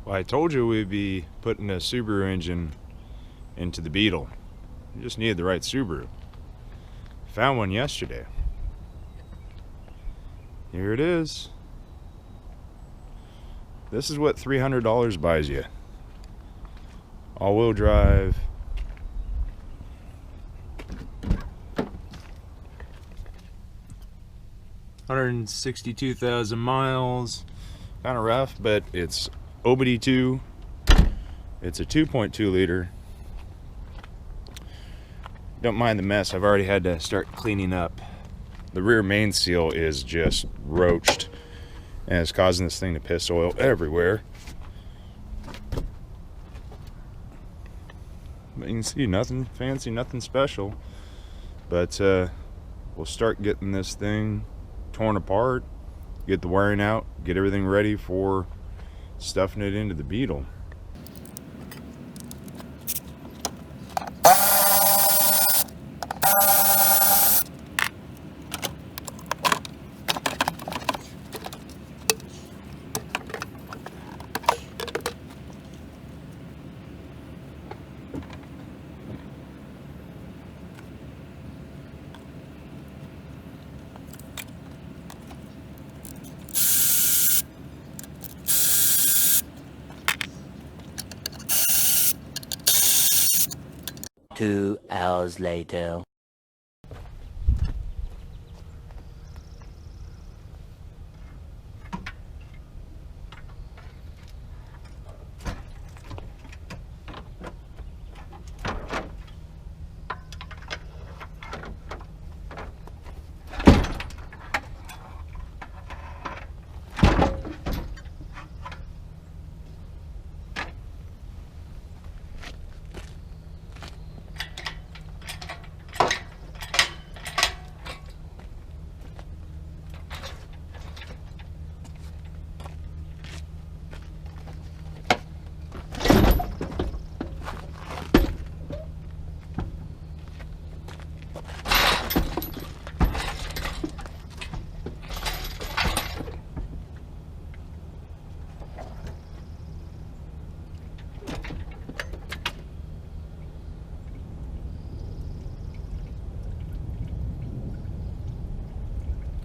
Well, I told you we'd be putting a Subaru engine into the Beetle. We just needed the right Subaru. Found one yesterday. Here it is. This is what $300 buys you. All-wheel drive. $162,000 miles. Kind of rough, but it's OBD2. It's a 2.2 liter. Don't mind the mess. I've already had to start cleaning up. The rear main seal is just roached, and it's causing this thing to piss oil everywhere. But you can see nothing fancy, nothing special. But we'll start getting this thing torn apart, get the wiring out, get everything ready for stuffing it into the Beetle. Two hours later.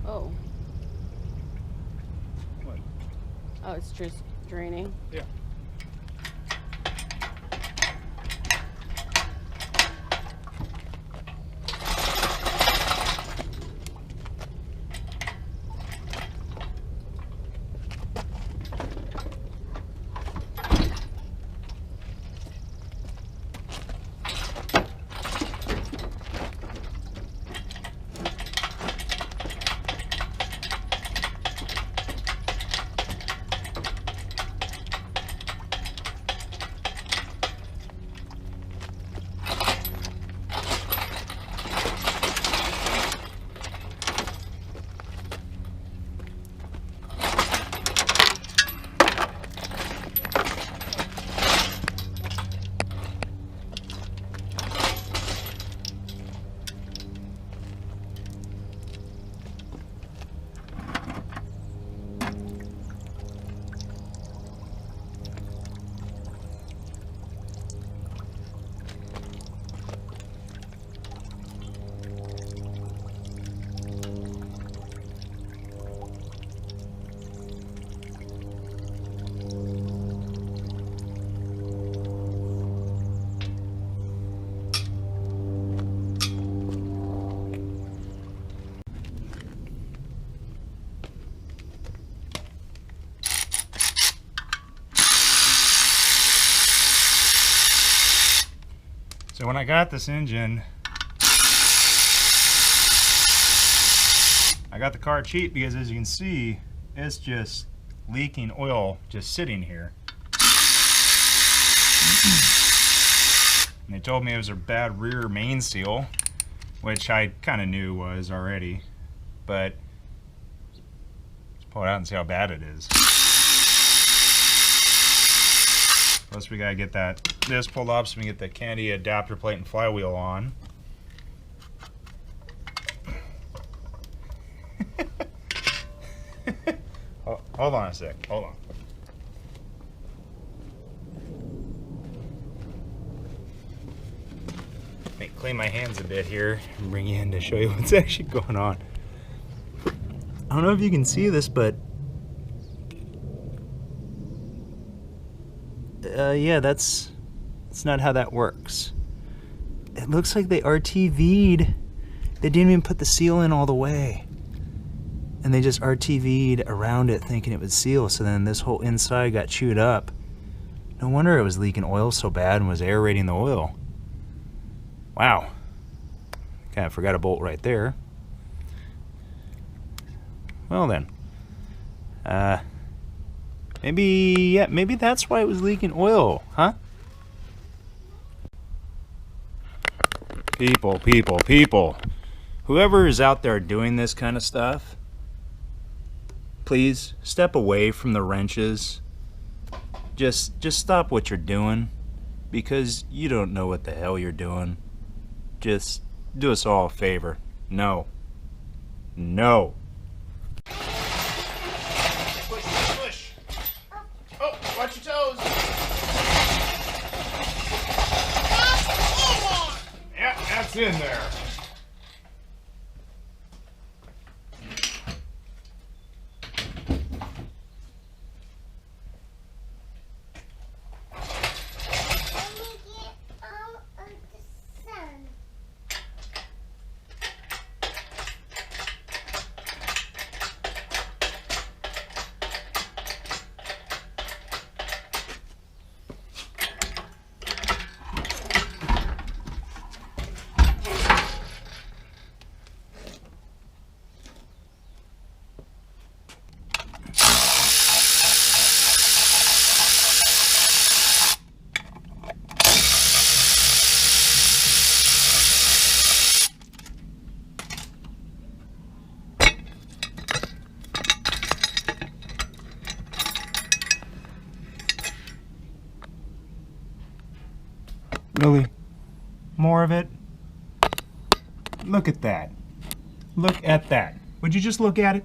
Oh. What? Oh, it's just draining. Yeah. So when I got this engine, I got the car cheap because, as you can see, it's just leaking oil just sitting here. And they told me it was a bad rear main seal, which I kind of knew was already, but let's pull it out and see how bad it is. Plus we gotta get this pulled off so we can get the candy adapter plate and flywheel on. Hold on a sec, hold on. clean my hands a bit here and bring you in to show you what's actually going on. I don't know if you can see this, but yeah, that's not how that works. It looks like they RTV'd. They didn't even put the seal in all the way. And they just RTV'd around it thinking it would seal, so then this whole inside got chewed up. No wonder it was leaking oil so bad and was aerating the oil. Wow. Kind of forgot a bolt right there. Well then. Maybe that's why it was leaking oil, huh? People. Whoever is out there doing this kind of stuff, please step away from the wrenches. Just stop what you're doing, because you don't know what the hell you're doing. Just do us all a favor. No. Push. Oh, watch your toes. Yeah, that's in there. Really? More of it? Look at that. Look at that. Would you just look at it?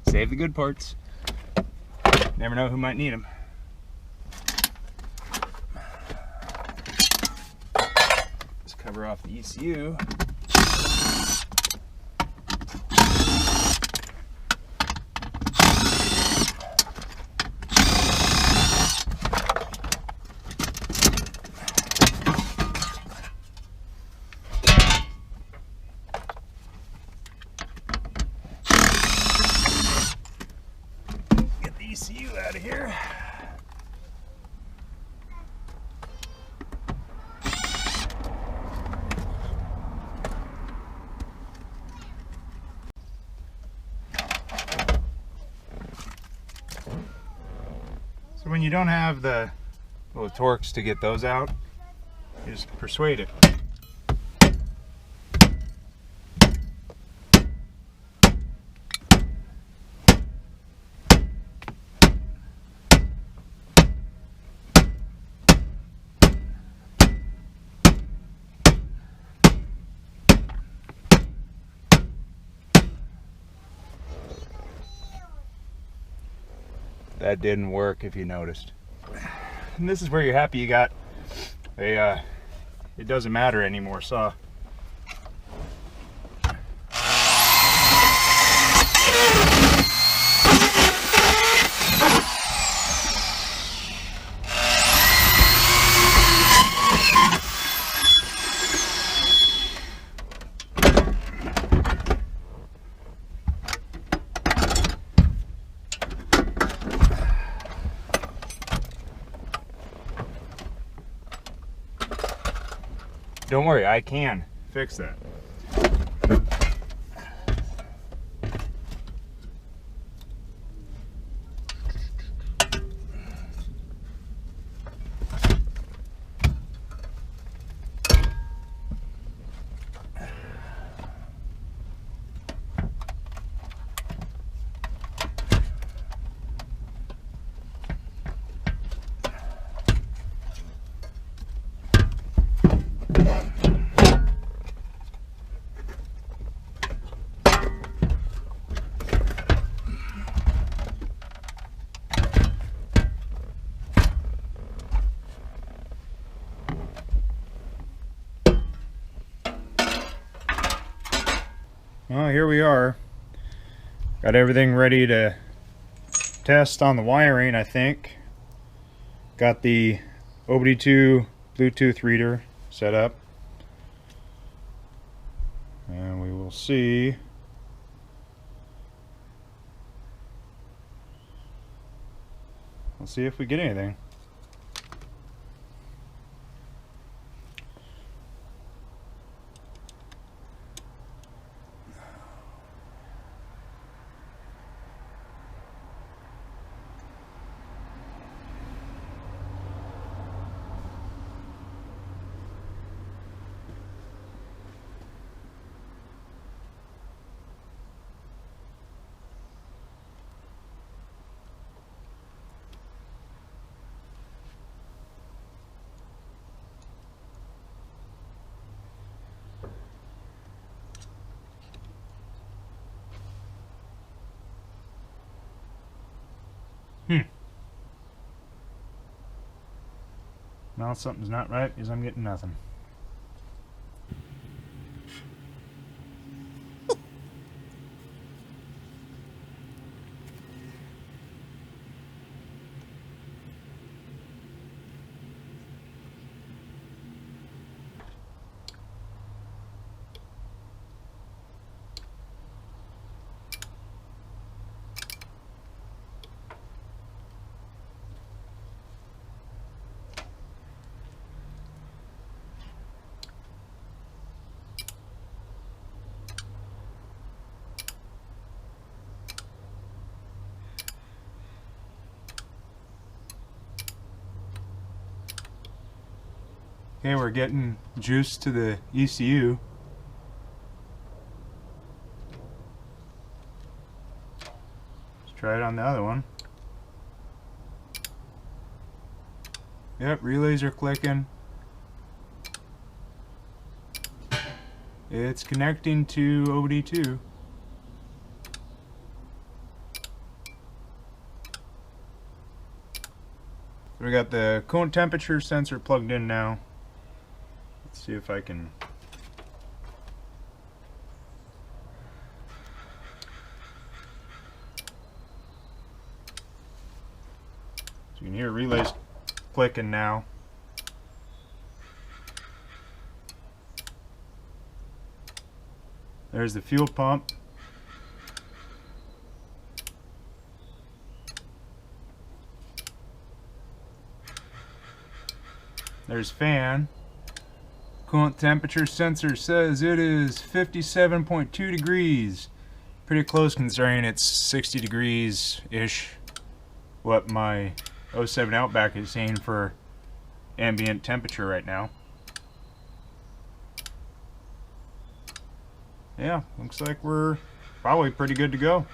Save the good parts. Never know who might need them. Just cover off the ECU. you don't have the little Torx to get those out, you just persuade it. That didn't work, if you noticed. And this is where you're happy you got a it doesn't matter anymore saw. Don't worry, I can fix that. Well, here we are. Got everything ready to test on the wiring, I think. Got the OBD2 Bluetooth reader set up. And we will see. We'll see if we get anything. Now something's not right because I'm getting nothing. Okay, we're getting juice to the ECU. Let's try it on the other one. Yep, relays are clicking. It's connecting to OBD2. We got the coolant temperature sensor plugged in now. Let's see if I can. So you can hear relays clicking now. There's the fuel pump. There's fan. Coolant temperature sensor says it is 57.2 degrees. Pretty close considering it's 60 degrees-ish what my 07 Outback is saying for ambient temperature right now. Yeah, looks like we're probably pretty good to go.